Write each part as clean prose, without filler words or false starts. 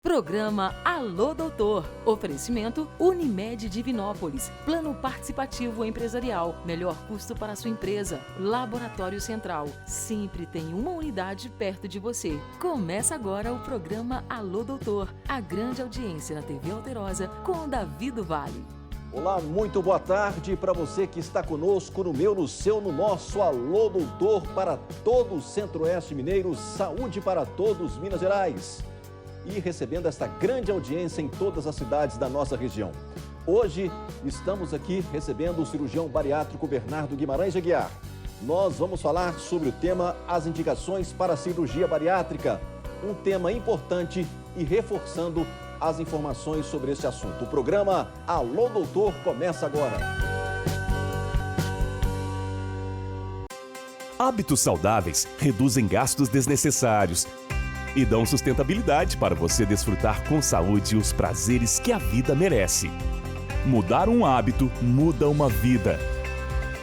Programa Alô Doutor. Oferecimento Unimed Divinópolis. Plano participativo empresarial. Melhor custo para a sua empresa. Laboratório Central. Sempre tem uma unidade perto de você. Começa agora o programa Alô Doutor. A grande audiência na TV Alterosa com Davi do Vale. Olá, muito boa tarde para você que está conosco no meu, no seu, no nosso Alô Doutor para todo o Centro-Oeste Mineiro. Saúde para todos, Minas Gerais. E recebendo esta grande audiência em todas as cidades da nossa região. Hoje estamos aqui recebendo o cirurgião bariátrico Bernardo Guimarães de Aguiar. Nós vamos falar sobre o tema As indicações para a cirurgia bariátrica, um tema importante e reforçando as informações sobre este assunto. O programa Alô Doutor começa agora. Hábitos saudáveis reduzem gastos desnecessários e dão sustentabilidade para você desfrutar com saúde os prazeres que a vida merece. Mudar um hábito muda uma vida.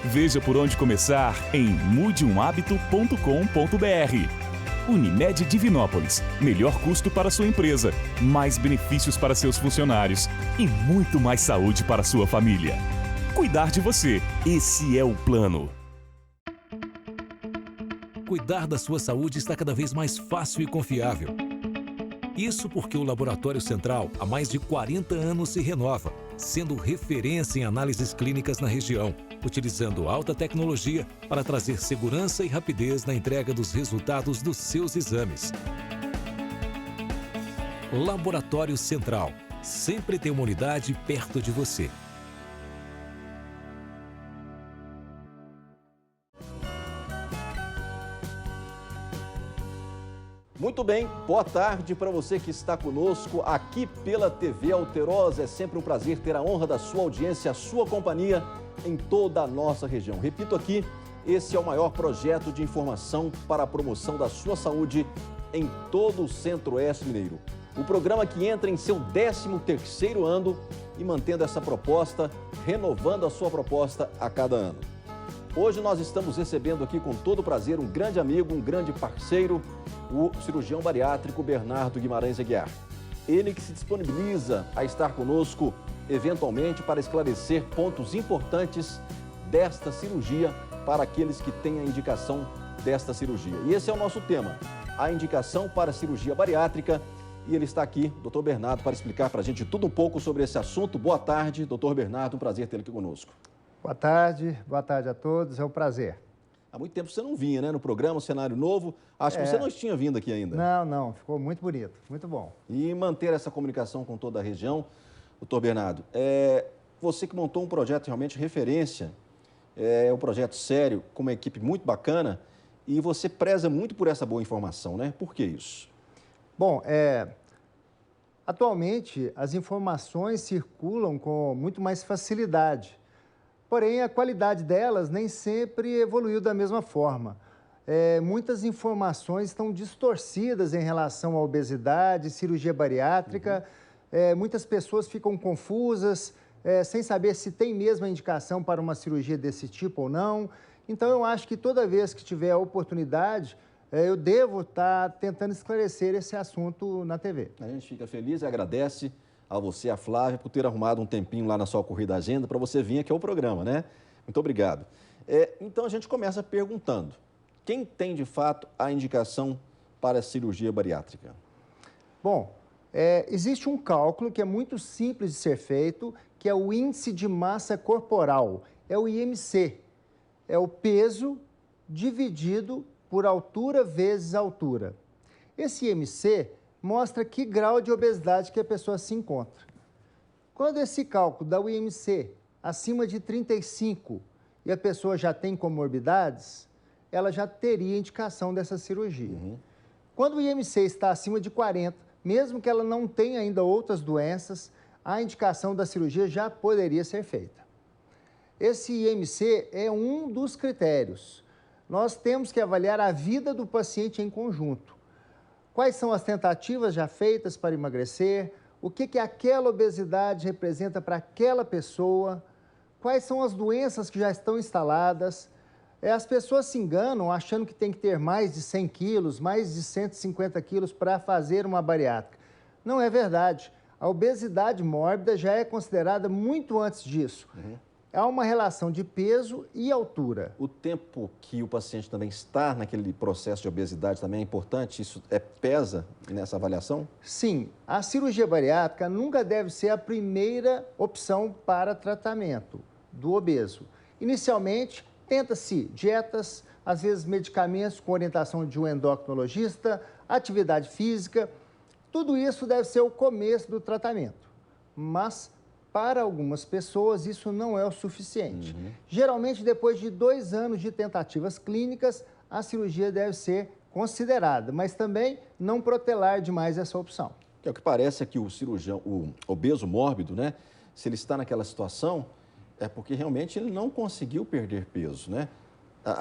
Veja por onde começar em mudeumhabito.com.br. Unimed Divinópolis. Melhor custo para sua empresa, mais benefícios para seus funcionários e muito mais saúde para sua família. Cuidar de você, esse é o plano. Cuidar da sua saúde está cada vez mais fácil e confiável. Isso porque o Laboratório Central há mais de 40 anos se renova, sendo referência em análises clínicas na região, utilizando alta tecnologia para trazer segurança e rapidez na entrega dos resultados dos seus exames. Laboratório Central, sempre tem uma unidade perto de você. Muito bem, boa tarde para você que está conosco aqui pela TV Alterosa. É sempre um prazer ter a honra da sua audiência, a sua companhia em toda a nossa região. Repito aqui, esse é o maior projeto de informação para a promoção da sua saúde em todo o Centro-Oeste Mineiro. O programa que entra em seu 13º ano e mantendo essa proposta, renovando a sua proposta a cada ano. Hoje nós estamos recebendo aqui com todo prazer um grande amigo, um grande parceiro, o cirurgião bariátrico Bernardo Guimarães de Aguiar. Ele que se disponibiliza a estar conosco eventualmente para esclarecer pontos importantes desta cirurgia para aqueles que têm a indicação desta cirurgia. E esse é o nosso tema, a indicação para a cirurgia bariátrica. E ele está aqui, doutor Bernardo, para explicar para a gente tudo um pouco sobre esse assunto. Boa tarde, doutor Bernardo, um prazer tê-lo aqui conosco. Boa tarde a todos, é um prazer. Há muito tempo você não vinha, né, no programa, um cenário novo. Acho que você não tinha vindo aqui ainda. Não, ficou muito bonito, muito bom. E manter essa comunicação com toda a região, doutor Bernardo, você que montou um projeto realmente referência, um projeto sério, com uma equipe muito bacana, e você preza muito por essa boa informação, né? Por que isso? Bom, atualmente as informações circulam com muito mais facilidade. Porém, a qualidade delas nem sempre evoluiu da mesma forma. Muitas informações estão distorcidas em relação à obesidade, cirurgia bariátrica. Muitas pessoas ficam confusas, sem saber se tem mesmo a indicação para uma cirurgia desse tipo ou não. Então, eu acho que toda vez que tiver a oportunidade, eu devo estar tentando esclarecer esse assunto na TV. A gente fica feliz e agradece a você, a Flávia, por ter arrumado um tempinho lá na sua corrida agenda para você vir aqui ao programa, né? Muito obrigado. Então, a gente começa perguntando, quem tem, de fato, a indicação para a cirurgia bariátrica? Bom, existe um cálculo que é muito simples de ser feito, que é o índice de massa corporal, é o IMC. É o peso dividido por altura vezes altura. Esse IMC mostra que grau de obesidade que a pessoa se encontra. Quando esse cálculo dá o IMC acima de 35 e a pessoa já tem comorbidades, ela já teria indicação dessa cirurgia. Quando o IMC está acima de 40, mesmo que ela não tenha ainda outras doenças, a indicação da cirurgia já poderia ser feita. Esse IMC é um dos critérios. Nós temos que avaliar a vida do paciente em conjunto. Quais são as tentativas já feitas para emagrecer? O que aquela obesidade representa para aquela pessoa? Quais são as doenças que já estão instaladas? As pessoas se enganam achando que tem que ter mais de 100 quilos, mais de 150 quilos para fazer uma bariátrica. Não é verdade. A obesidade mórbida já é considerada muito antes disso. Há uma relação de peso e altura. O tempo que o paciente também está naquele processo de obesidade também é importante? Isso pesa nessa avaliação? Sim, a cirurgia bariátrica nunca deve ser a primeira opção para tratamento do obeso. Inicialmente, tenta-se dietas, às vezes medicamentos com orientação de um endocrinologista, atividade física. Tudo isso deve ser o começo do tratamento. Mas, para algumas pessoas, isso não é o suficiente. Geralmente, depois de 2 anos de tentativas clínicas, a cirurgia deve ser considerada, mas também não protelar demais essa opção. O que parece é que o cirurgião, o obeso mórbido, né? Se ele está naquela situação, é porque realmente ele não conseguiu perder peso, né?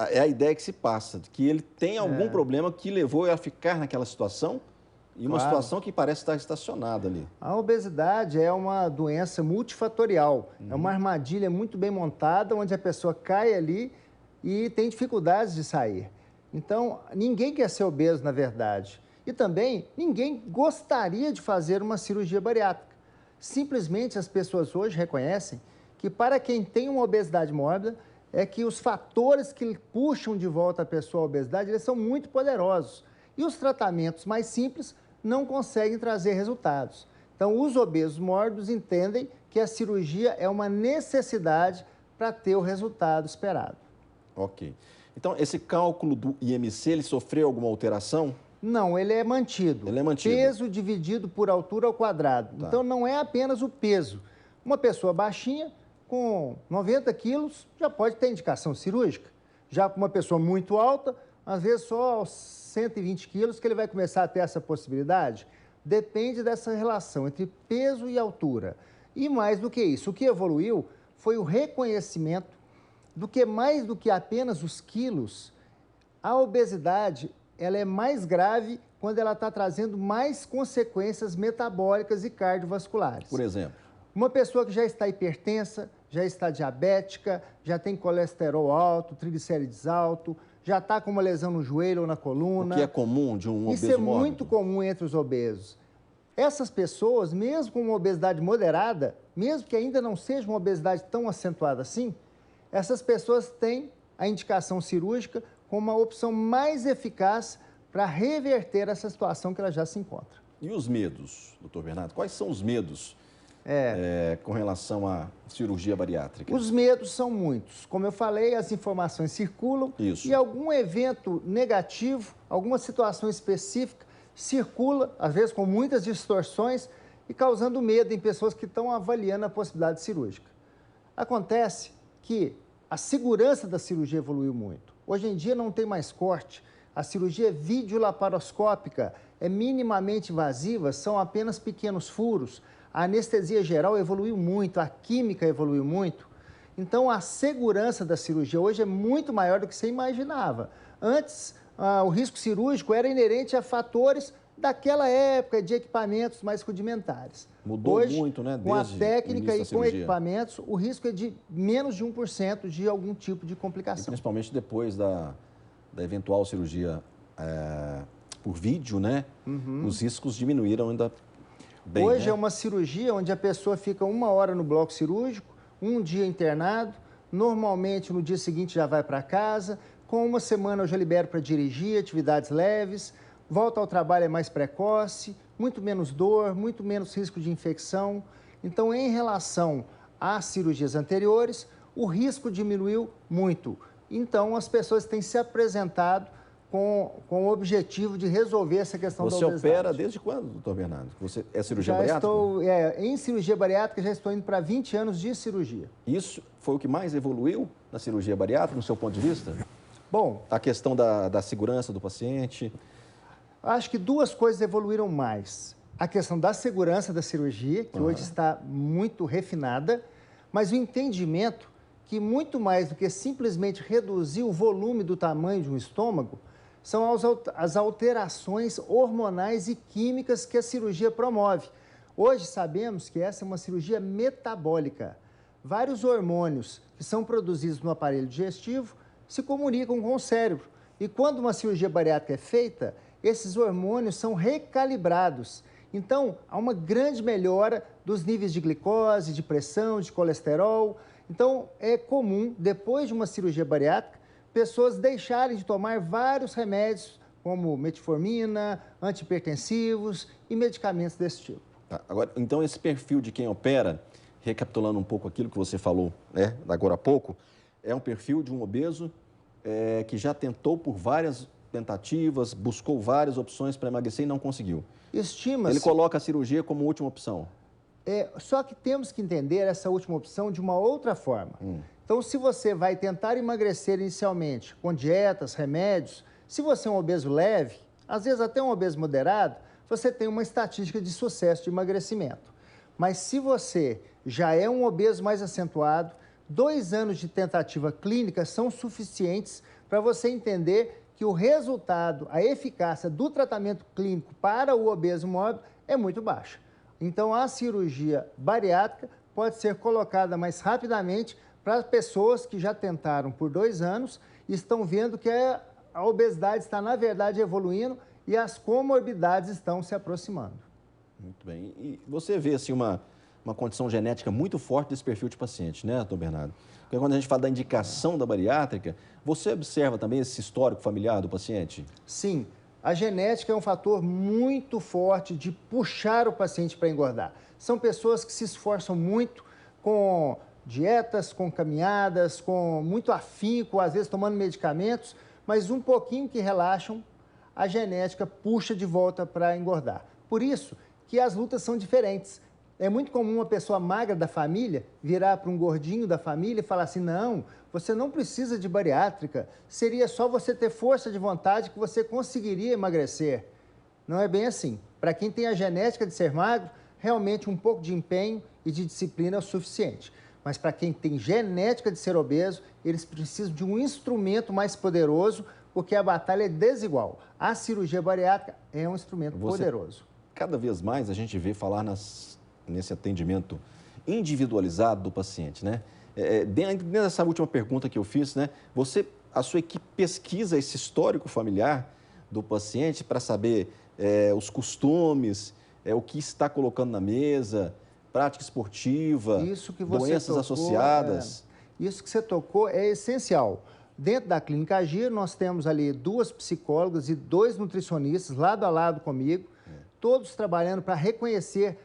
É a ideia que se passa, de que ele tem algum problema que levou a ficar naquela situação e uma situação que parece estar estacionada ali. A obesidade é uma doença multifatorial, é uma armadilha muito bem montada, onde a pessoa cai ali e tem dificuldades de sair. Então, ninguém quer ser obeso, na verdade. E também, ninguém gostaria de fazer uma cirurgia bariátrica. Simplesmente, as pessoas hoje reconhecem que para quem tem uma obesidade mórbida, é que os fatores que puxam de volta a pessoa à obesidade, eles são muito poderosos. E os tratamentos mais simples não conseguem trazer resultados. Então, os obesos mórbidos entendem que a cirurgia é uma necessidade para ter o resultado esperado. Ok. Então, esse cálculo do IMC, ele sofreu alguma alteração? Não, ele é mantido. Ele é mantido. Peso dividido por altura ao quadrado. Tá. Então, não é apenas o peso. Uma pessoa baixinha, com 90 quilos, já pode ter indicação cirúrgica. Já para uma pessoa muito alta, às vezes só aos 120 quilos que ele vai começar a ter essa possibilidade. Depende dessa relação entre peso e altura. E mais do que isso, o que evoluiu foi o reconhecimento do que mais do que apenas os quilos, a obesidade ela é mais grave quando ela está trazendo mais consequências metabólicas e cardiovasculares. Por exemplo? Uma pessoa que já está hipertensa, já está diabética, já tem colesterol alto, triglicérides alto, já está com uma lesão no joelho ou na coluna. O que é comum de um obeso Isso é mórbido? muito comum entre os obesos. Essas pessoas, mesmo com uma obesidade moderada, mesmo que ainda não seja uma obesidade tão acentuada assim, essas pessoas têm a indicação cirúrgica como uma opção mais eficaz para reverter essa situação que ela já se encontra. E os medos, doutor Bernardo? Quais são os medos com relação à cirurgia bariátrica? Os medos são muitos. Como eu falei, as informações circulam e algum evento negativo, alguma situação específica circula, às vezes com muitas distorções e causando medo em pessoas que estão avaliando a possibilidade cirúrgica. Acontece que a segurança da cirurgia evoluiu muito. Hoje em dia não tem mais corte, a cirurgia videolaparoscópica é minimamente invasiva, são apenas pequenos furos. A anestesia geral evoluiu muito, a química evoluiu muito. Então, a segurança da cirurgia hoje é muito maior do que você imaginava. Antes, o risco cirúrgico era inerente a fatores daquela época de equipamentos mais rudimentares. Mudou hoje, muito, né? Com a Desde técnica o início e da com cirurgia. equipamentos, o risco é de menos de 1% de algum tipo de E complicação. principalmente depois da eventual cirurgia por vídeo, né? Os riscos diminuíram ainda bem, Hoje né? é uma cirurgia onde a pessoa fica 1 hora no bloco cirúrgico, 1 dia internado, normalmente no dia seguinte já vai para casa, com 1 semana eu já libero para dirigir, atividades leves, volta ao trabalho é mais precoce, muito menos dor, muito menos risco de infecção. Então, em relação às cirurgias anteriores, o risco diminuiu muito. Então, as pessoas têm se apresentado com o objetivo de resolver essa questão da obesidade. Você opera desde quando, doutor Bernardo? Você é cirurgia bariátrica? Em cirurgia bariátrica, já estou indo para 20 anos de cirurgia. Isso foi o que mais evoluiu na cirurgia bariátrica, no seu ponto de vista? Bom, A questão da segurança do paciente. acho que 2 coisas evoluíram mais. A questão da segurança da cirurgia, que hoje está muito refinada, mas o entendimento que muito mais do que simplesmente reduzir o volume do tamanho de um estômago, são as alterações hormonais e químicas que a cirurgia promove. Hoje sabemos que essa é uma cirurgia metabólica. Vários hormônios que são produzidos no aparelho digestivo se comunicam com o cérebro. E quando uma cirurgia bariátrica é feita, esses hormônios são recalibrados. Então, há uma grande melhora dos níveis de glicose, de pressão, de colesterol. Então, é comum, depois de uma cirurgia bariátrica, pessoas deixarem de tomar vários remédios, como metformina, antihipertensivos e medicamentos desse tipo. Agora, então, esse perfil de quem opera, recapitulando um pouco aquilo que você falou, né, agora há pouco, é um perfil de um obeso que já tentou por várias tentativas, buscou várias opções para emagrecer e não conseguiu. Estima-se... Ele coloca a cirurgia como última opção. Só que temos que entender essa última opção de uma outra forma. Então, se você vai tentar emagrecer inicialmente com dietas, remédios, se você é um obeso leve, às vezes até um obeso moderado, você tem uma estatística de sucesso de emagrecimento. Mas se você já é um obeso mais acentuado, 2 anos de tentativa clínica são suficientes para você entender que o resultado, a eficácia do tratamento clínico para o obeso mórbido é muito baixa. Então, a cirurgia bariátrica pode ser colocada mais rapidamente para pessoas que já tentaram por 2 anos e estão vendo que a obesidade está, na verdade, evoluindo e as comorbidades estão se aproximando. Muito bem. E você vê, assim, uma condição genética muito forte desse perfil de paciente, né, doutor Bernardo? Porque quando a gente fala da indicação da bariátrica, você observa também esse histórico familiar do paciente? Sim. A genética é um fator muito forte de puxar o paciente para engordar. São pessoas que se esforçam muito com dietas, com caminhadas, com muito afinco, às vezes tomando medicamentos, mas um pouquinho que relaxam, a genética puxa de volta para engordar. Por isso que as lutas são diferentes. É muito comum uma pessoa magra da família virar para um gordinho da família e falar assim, não, você não precisa de bariátrica, seria só você ter força de vontade que você conseguiria emagrecer. Não é bem assim. Para quem tem a genética de ser magro, realmente um pouco de empenho e de disciplina é o suficiente. Mas para quem tem genética de ser obeso, eles precisam de um instrumento mais poderoso, porque a batalha é desigual. A cirurgia bariátrica é um instrumento poderoso. Cada vez mais a gente vê falar nesse atendimento individualizado do paciente, né? Dentro dessa última pergunta que eu fiz, né? A sua equipe pesquisa esse histórico familiar do paciente para saber os costumes, o que está colocando na mesa, prática esportiva, doenças associadas. Isso que você tocou é essencial. Dentro da Clínica Agir, nós temos ali 2 psicólogas e 2 nutricionistas lado a lado comigo, todos trabalhando para reconhecer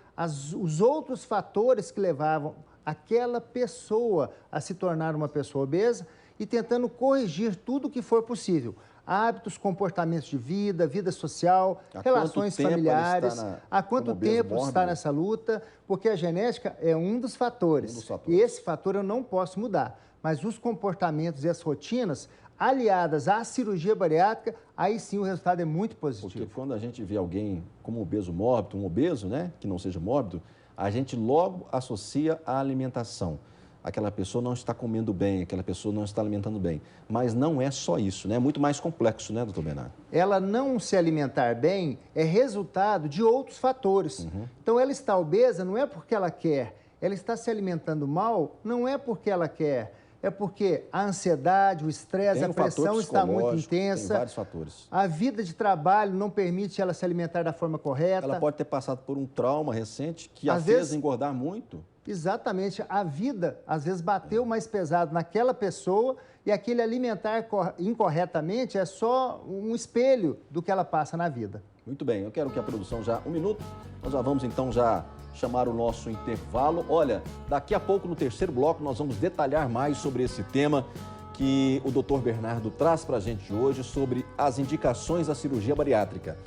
os outros fatores que levavam aquela pessoa a se tornar uma pessoa obesa e tentando corrigir tudo o que for possível. Hábitos, comportamentos de vida, vida social, relações familiares. Há quanto tempo está nessa luta? Porque a genética é um dos fatores. E esse fator eu não posso mudar. Mas os comportamentos e as rotinas, aliadas à cirurgia bariátrica, aí sim o resultado é muito positivo. Porque quando a gente vê alguém como obeso mórbido, um obeso, né, que não seja mórbido, a gente logo associa à alimentação. Aquela pessoa não está comendo bem, aquela pessoa não está alimentando bem. Mas não é só isso, né? É muito mais complexo, né, doutor Bernardo? Ela não se alimentar bem é resultado de outros fatores. Então, ela está obesa não é porque ela quer. Ela está se alimentando mal não é porque ela quer. É porque a ansiedade, o estresse, a pressão está muito intensa. Tem vários fatores. A vida de trabalho não permite ela se alimentar da forma correta. Ela pode ter passado por um trauma recente que a fez engordar muito. Exatamente. A vida, às vezes, bateu mais pesado naquela pessoa e aquele alimentar incorretamente é só um espelho do que ela passa na vida. Muito bem. Eu quero que a produção já... 1 minuto. Nós já vamos, então, chamar o nosso intervalo. Olha, daqui a pouco, no terceiro bloco, nós vamos detalhar mais sobre esse tema que o Dr. Bernardo traz para a gente hoje sobre as indicações da cirurgia bariátrica.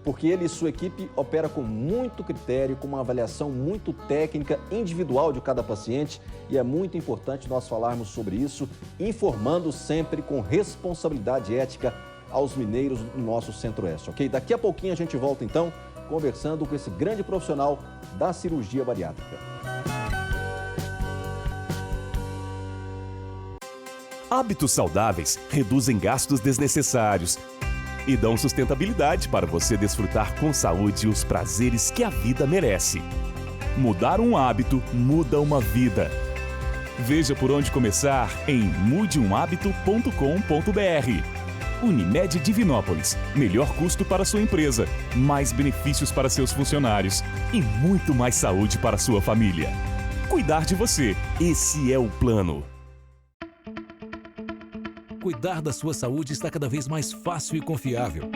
Porque ele e sua equipe operam com muito critério, com uma avaliação muito técnica, individual de cada paciente, e é muito importante nós falarmos sobre isso, informando sempre com responsabilidade ética aos mineiros do nosso Centro-Oeste, ok? Daqui a pouquinho a gente volta, então, conversando com esse grande profissional da cirurgia bariátrica. Hábitos saudáveis reduzem gastos desnecessários e dão sustentabilidade para você desfrutar com saúde os prazeres que a vida merece. Mudar um hábito muda uma vida. Veja por onde começar em mudeumhabito.com.br. Unimed Divinópolis. Melhor custo para sua empresa, mais benefícios para seus funcionários e muito mais saúde para sua família. Cuidar de você, esse é o plano. Cuidar da sua saúde está cada vez mais fácil e confiável.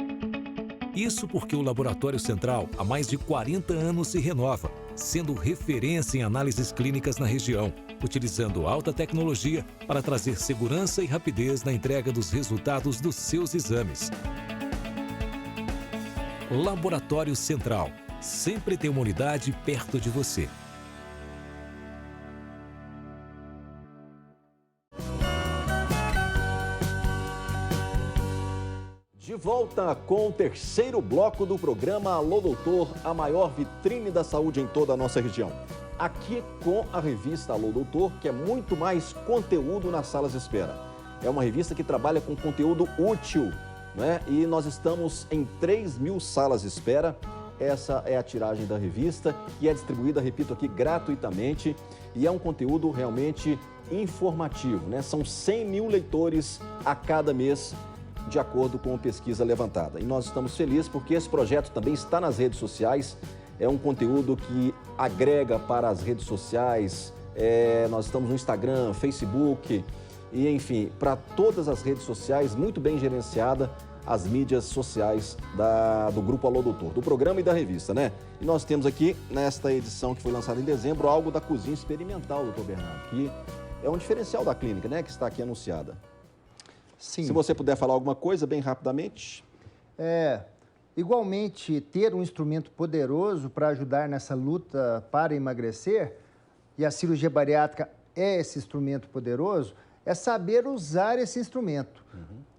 Isso porque o Laboratório Central, há mais de 40 anos, se renova, sendo referência em análises clínicas na região, utilizando alta tecnologia para trazer segurança e rapidez na entrega dos resultados dos seus exames. Laboratório Central. Sempre tem uma unidade perto de você. De volta com o terceiro bloco do programa Alô Doutor, a maior vitrine da saúde em toda a nossa região. Aqui com a revista Alô Doutor, que é muito mais conteúdo nas salas de espera. É uma revista que trabalha com conteúdo útil, né? E nós estamos em 3.000 salas de espera. Essa é a tiragem da revista, que é distribuída, repito aqui, gratuitamente. E é um conteúdo realmente informativo, né? São 100.000 leitores a cada mês, de acordo com a pesquisa levantada. E nós estamos felizes porque esse projeto também está nas redes sociais, é um conteúdo que agrega para as redes sociais, nós estamos no Instagram, Facebook, e enfim, para todas as redes sociais, muito bem gerenciada as mídias sociais do Grupo Alô Doutor, do programa e da revista, né? E nós temos aqui, nesta edição que foi lançada em dezembro, algo da cozinha experimental, doutor Bernardo, que é um diferencial da clínica, né? Que está aqui anunciada. Sim. Se você puder falar alguma coisa, bem rapidamente. Igualmente, ter um instrumento poderoso para ajudar nessa luta para emagrecer, e a cirurgia bariátrica é esse instrumento poderoso, é saber usar esse instrumento.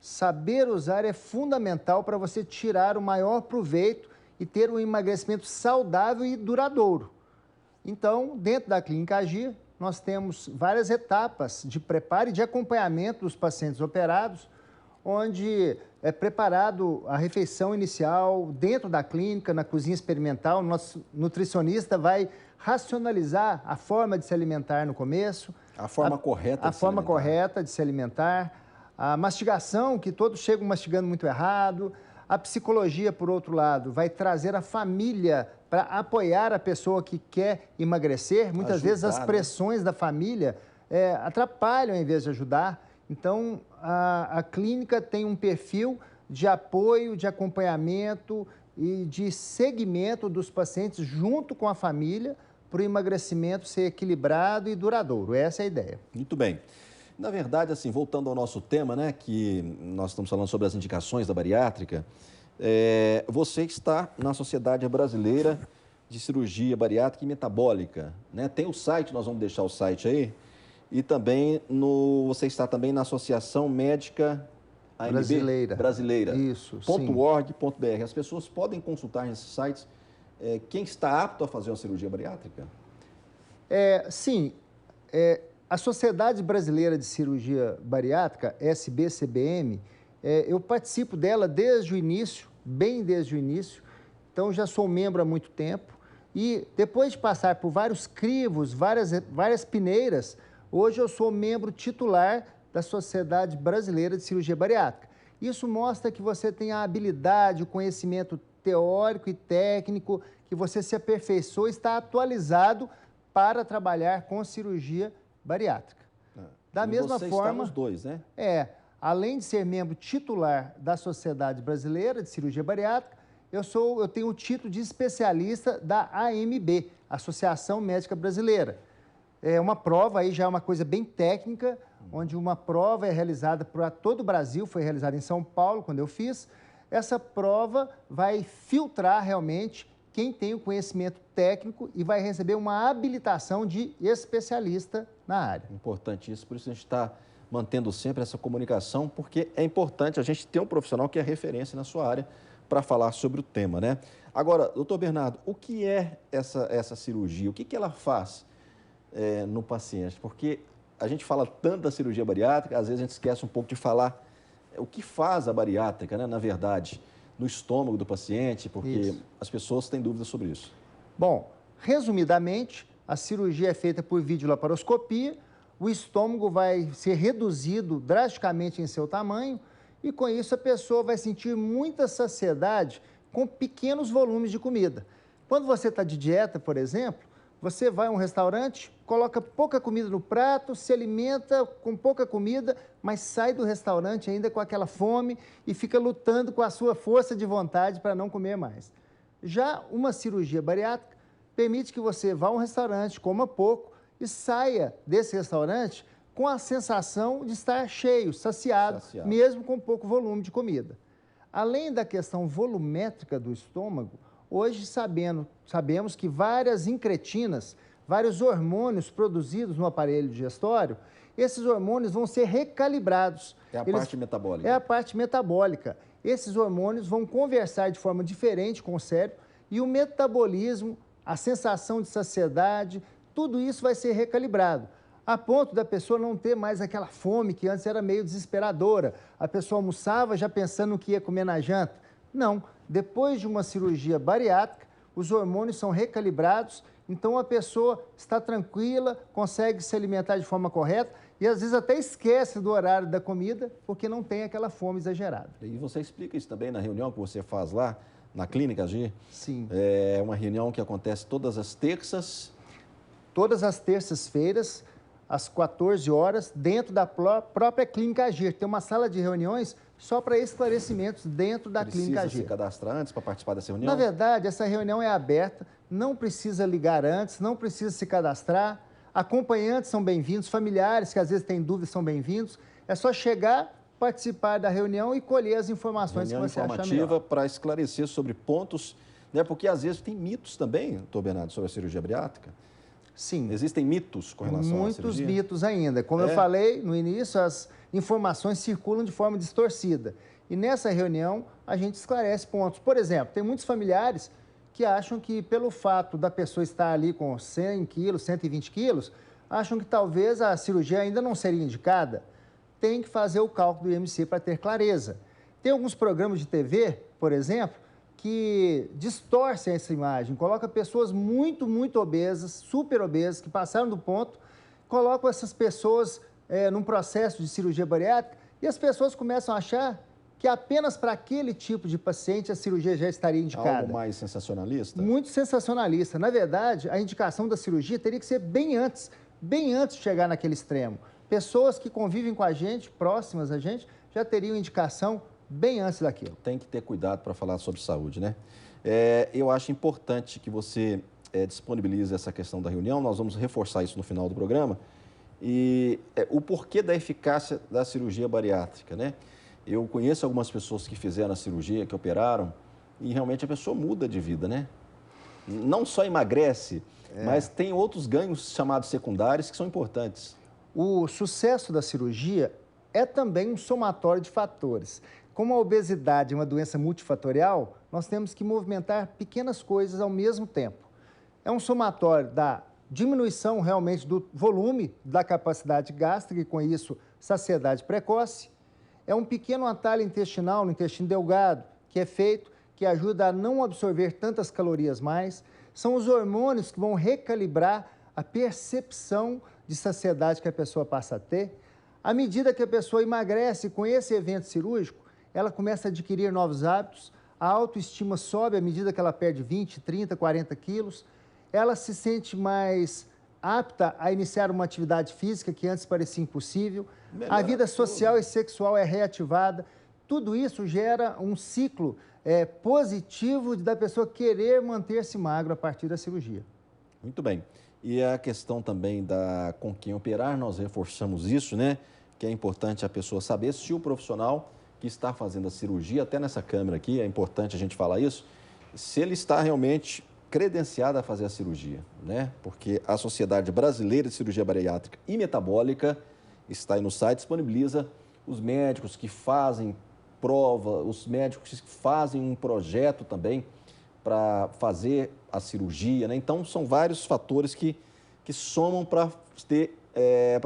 Saber usar é fundamental para você tirar o maior proveito e ter um emagrecimento saudável e duradouro. Então, dentro da Clínica Agir, nós temos várias etapas de preparo e de acompanhamento dos pacientes operados, onde é preparado a refeição inicial dentro da clínica, na cozinha experimental. Nosso nutricionista vai racionalizar a forma de se alimentar no começo. A forma correta de se alimentar. A mastigação, que todos chegam mastigando muito errado. A psicologia, por outro lado, vai trazer a família para apoiar a pessoa que quer emagrecer. Muitas vezes as pressões da família atrapalham em vez de ajudar. Então, a clínica tem um perfil de apoio, de acompanhamento e de segmento dos pacientes junto com a família para o emagrecimento ser equilibrado e duradouro. Essa é a ideia. Muito bem. Na verdade, assim, voltando ao nosso tema, né, que nós estamos falando sobre as indicações da bariátrica, você está na Sociedade Brasileira de Cirurgia Bariátrica e Metabólica, né? Tem o site, nós vamos deixar o site aí, e também você está também na Associação Médica AMB Brasileira. Isso, .org.br. As pessoas podem consultar nesses sites quem está apto a fazer uma cirurgia bariátrica? Sim. A Sociedade Brasileira de Cirurgia Bariátrica, SBCBM, eu participo dela desde o início, bem desde o início, então já sou membro há muito tempo. E depois de passar por vários crivos, várias peneiras, hoje eu sou membro titular da Sociedade Brasileira de Cirurgia Bariátrica. Isso mostra que você tem a habilidade, o conhecimento teórico e técnico, que você se aperfeiçoou e está atualizado para trabalhar com cirurgia bariátrica. Da mesma forma, está nos dois, né? Além de ser membro titular da Sociedade Brasileira de Cirurgia Bariátrica, eu tenho o título de especialista da AMB, Associação Médica Brasileira. É uma prova, aí já é uma coisa bem técnica, onde uma prova é realizada para todo o Brasil, foi realizada em São Paulo, quando eu fiz. Essa prova vai filtrar realmente quem tem o conhecimento técnico e vai receber uma habilitação de especialista na área. Importante isso, por isso a gente está mantendo sempre essa comunicação, porque é importante a gente ter um profissional que é referência na sua área para falar sobre o tema, né? Agora, doutor Bernardo, o que é essa cirurgia? O que ela faz no paciente? Porque a gente fala tanto da cirurgia bariátrica, às vezes a gente esquece um pouco de falar o que faz a bariátrica, né, na verdade, no estômago do paciente, porque as pessoas têm dúvidas sobre isso. Bom, resumidamente, a cirurgia é feita por videolaparoscopia, o estômago vai ser reduzido drasticamente em seu tamanho e com isso a pessoa vai sentir muita saciedade com pequenos volumes de comida. Quando você está de dieta, por exemplo, você vai a um restaurante, coloca pouca comida no prato, se alimenta com pouca comida, mas sai do restaurante ainda com aquela fome e fica lutando com a sua força de vontade para não comer mais. Já uma cirurgia bariátrica permite que você vá a um restaurante, coma pouco e saia desse restaurante com a sensação de estar cheio, saciado, mesmo com pouco volume de comida. Além da questão volumétrica do estômago, hoje sabemos que várias incretinas, vários hormônios produzidos no aparelho digestório, esses hormônios vão ser recalibrados. É a parte metabólica. É a parte metabólica. Esses hormônios vão conversar de forma diferente com o cérebro e o metabolismo, a sensação de saciedade, tudo isso vai ser recalibrado, a ponto da pessoa não ter mais aquela fome que antes era meio desesperadora. A pessoa almoçava já pensando no que ia comer na janta. Não, depois de uma cirurgia bariátrica, os hormônios são recalibrados, então a pessoa está tranquila, consegue se alimentar de forma correta e às vezes até esquece do horário da comida porque não tem aquela fome exagerada. E você explica isso também na reunião que você faz lá na clínica, Gi? Sim. É uma reunião que acontece todas as terças? Todas as terças-feiras, às 14 horas, dentro da própria Clínica Agir. Tem uma sala de reuniões só para esclarecimentos dentro da Clínica Agir. Precisa se cadastrar antes para participar dessa reunião? Na verdade, essa reunião é aberta, não precisa ligar antes, não precisa se cadastrar. Acompanhantes são bem-vindos, familiares que às vezes têm dúvidas são bem-vindos. É só chegar, participar da reunião e colher as informações que você achar melhor. Reunião informativa para esclarecer sobre pontos, né? Porque às vezes tem mitos também, doutor Bernardo, sobre a cirurgia bariátrica. Sim. Existem mitos com relação à cirurgia? Muitos mitos ainda. Como eu falei no início, as informações circulam de forma distorcida. E nessa reunião, a gente esclarece pontos. Por exemplo, tem muitos familiares que acham que pelo fato da pessoa estar ali com 100 quilos, 120 quilos, acham que talvez a cirurgia ainda não seria indicada. Tem que fazer o cálculo do IMC para ter clareza. Tem alguns programas de TV, por exemplo, que distorcem essa imagem, coloca pessoas muito, muito obesas, super obesas, que passaram do ponto, colocam essas pessoas num processo de cirurgia bariátrica e as pessoas começam a achar que apenas para aquele tipo de paciente a cirurgia já estaria indicada. Algo mais sensacionalista? Muito sensacionalista. Na verdade, a indicação da cirurgia teria que ser bem antes de chegar naquele extremo. Pessoas que convivem com a gente, próximas a gente, já teriam indicação bem antes daquilo. Tem que ter cuidado para falar sobre saúde, né? Eu acho importante que você disponibilize essa questão da reunião, nós vamos reforçar isso no final do programa, e o porquê da eficácia da cirurgia bariátrica, né? Eu conheço algumas pessoas que fizeram a cirurgia, que operaram, e realmente a pessoa muda de vida, né? Não só emagrece, mas tem outros ganhos chamados secundários que são importantes. O sucesso da cirurgia é também um somatório de fatores. Como a obesidade é uma doença multifatorial, nós temos que movimentar pequenas coisas ao mesmo tempo. É um somatório da diminuição realmente do volume da capacidade gástrica e, com isso, saciedade precoce. É um pequeno atalho intestinal no intestino delgado que é feito, que ajuda a não absorver tantas calorias mais. São os hormônios que vão recalibrar a percepção de saciedade que a pessoa passa a ter. À medida que a pessoa emagrece com esse evento cirúrgico, ela começa a adquirir novos hábitos, a autoestima sobe à medida que ela perde 20, 30, 40 quilos, ela se sente mais apta a iniciar uma atividade física que antes parecia impossível, a vida social e sexual é reativada, tudo isso gera um ciclo positivo da pessoa querer manter-se magro a partir da cirurgia. Muito bem. E a questão também com quem operar, nós reforçamos isso, né? Que é importante a pessoa saber se o profissional que está fazendo a cirurgia, até nessa câmera aqui, é importante a gente falar isso, se ele está realmente credenciado a fazer a cirurgia, né? Porque a Sociedade Brasileira de Cirurgia Bariátrica e Metabólica está aí no site, disponibiliza os médicos que fazem prova, os médicos que fazem um projeto também para fazer a cirurgia, né? Então, são vários fatores que somam para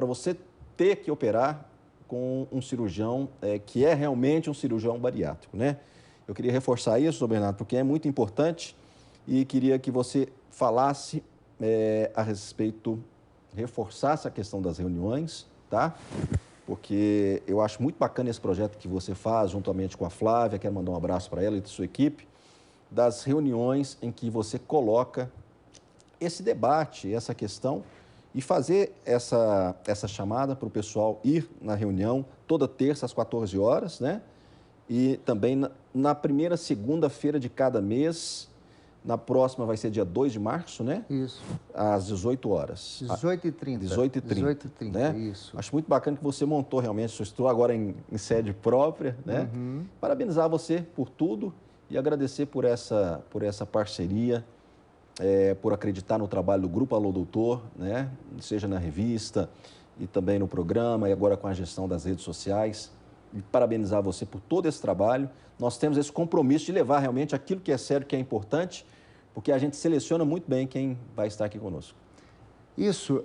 você ter que operar com um cirurgião que é realmente um cirurgião bariátrico, né? Eu queria reforçar isso, doutor Bernardo, porque é muito importante e queria que você falasse a respeito, reforçasse a questão das reuniões, tá? porque eu acho muito bacana esse projeto que você faz juntamente com a Flávia, quero mandar um abraço para ela e da sua equipe, das reuniões em que você coloca esse debate, essa questão e fazer essa chamada para o pessoal ir na reunião toda terça às 14 horas, né? E também na primeira segunda-feira de cada mês, na próxima vai ser dia 2 de março, né? Isso. Às 18 horas. 18h30. 18h30, né? Isso. Acho muito bacana que você montou realmente, estou agora em sede própria, né? Uhum. Parabenizar você por tudo e agradecer por essa parceria, por acreditar no trabalho do Grupo Alô Doutor, né? Seja na revista e também no programa e agora com a gestão das redes sociais. E parabenizar você por todo esse trabalho. Nós temos esse compromisso de levar realmente aquilo que é sério, que é importante, porque a gente seleciona muito bem quem vai estar aqui conosco. Isso,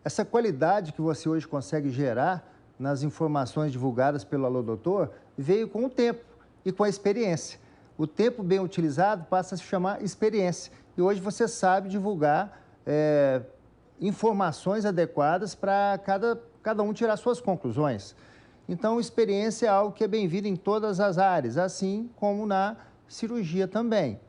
essa qualidade que você hoje consegue gerar nas informações divulgadas pelo Alô Doutor veio com o tempo e com a experiência. O tempo bem utilizado passa a se chamar experiência. E hoje você sabe divulgar informações adequadas para cada um tirar suas conclusões. Então, experiência é algo que é bem-vindo em todas as áreas, assim como na cirurgia também.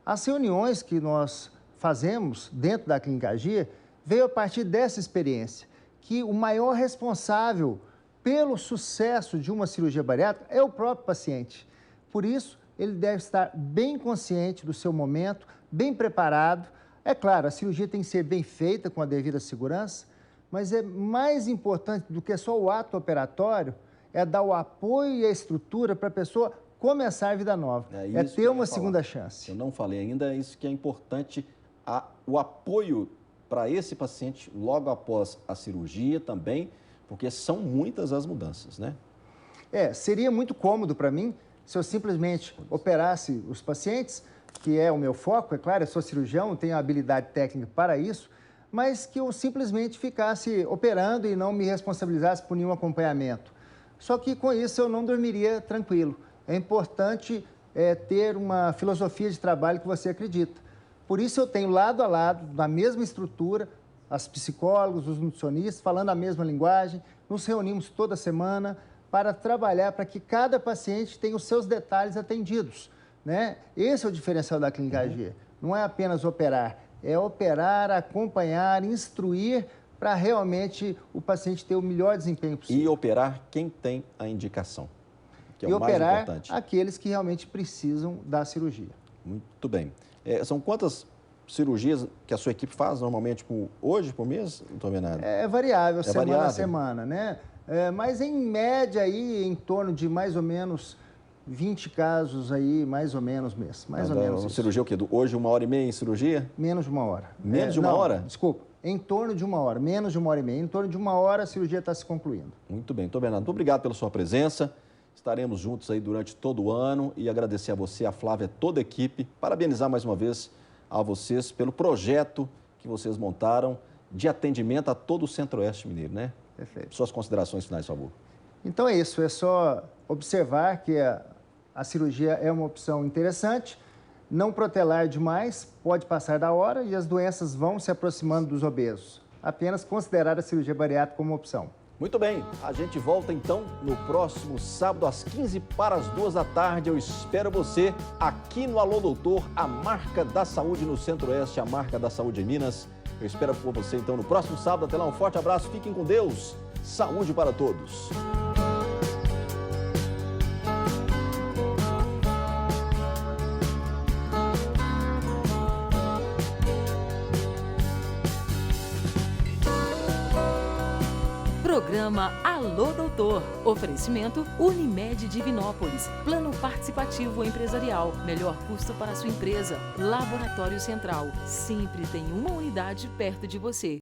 As reuniões que nós fazemos dentro da Clínica Agir veio a partir dessa experiência, que o maior responsável pelo sucesso de uma cirurgia bariátrica é o próprio paciente. Por isso, ele deve estar bem consciente do seu momento, bem preparado. É claro, a cirurgia tem que ser bem feita com a devida segurança, mas é mais importante do que só o ato operatório, é dar o apoio e a estrutura para a pessoa começar a vida nova, é ter uma segunda chance. Eu não falei ainda, é isso que é importante, o apoio para esse paciente logo após a cirurgia também, porque são muitas as mudanças, né? Seria muito cômodo para mim se eu simplesmente operasse os pacientes, que é o meu foco, é claro, eu sou cirurgião, tenho habilidade técnica para isso, mas que eu simplesmente ficasse operando e não me responsabilizasse por nenhum acompanhamento. Só que com isso eu não dormiria tranquilo. É importante ter uma filosofia de trabalho que você acredita. Por isso eu tenho lado a lado, na mesma estrutura, as psicólogos, os nutricionistas, falando a mesma linguagem, nos reunimos toda semana para trabalhar para que cada paciente tenha os seus detalhes atendidos, né? Esse é o diferencial da Clínica Agir. Não é apenas operar, é operar, acompanhar, instruir para realmente o paciente ter o melhor desempenho possível. E operar quem tem a indicação, que é o mais operar importante. Aqueles que realmente precisam da cirurgia. Muito bem. São quantas cirurgias que a sua equipe faz normalmente hoje, por mês, doutor Bernardo? É variável, semana variável. a semana, né? Mas em média aí, em torno de mais ou menos 20 casos aí, mais ou menos mês. Mais ou menos isso. Cirurgia o quê? Hoje 1h30 em cirurgia? Menos de 1 hora. Menos de uma hora? Desculpa, em torno de 1 hora, menos de 1h30. Em torno de 1 hora a cirurgia está se concluindo. Muito bem, doutor Bernardo, muito obrigado pela sua presença. Estaremos juntos aí durante todo o ano e agradecer a você, a Flávia, toda a equipe. Parabenizar mais uma vez a vocês pelo projeto que vocês montaram de atendimento a todo o Centro-Oeste Mineiro, né? Perfeito. Suas considerações finais, por favor. Então é isso, é só observar que a cirurgia é uma opção interessante, não protelar demais, pode passar da hora e as doenças vão se aproximando dos obesos. Apenas considerar a cirurgia bariátrica como opção. Muito bem, a gente volta então no próximo sábado às 15 para as 2 da tarde. Eu espero você aqui no Alô Doutor, a marca da saúde no Centro-Oeste, a marca da saúde em Minas. Eu espero por você então no próximo sábado. Até lá, um forte abraço, fiquem com Deus. Saúde para todos. Programa Alô Doutor. Oferecimento Unimed Divinópolis. Plano participativo empresarial. Melhor custo para a sua empresa. Laboratório Central. Sempre tem uma unidade perto de você.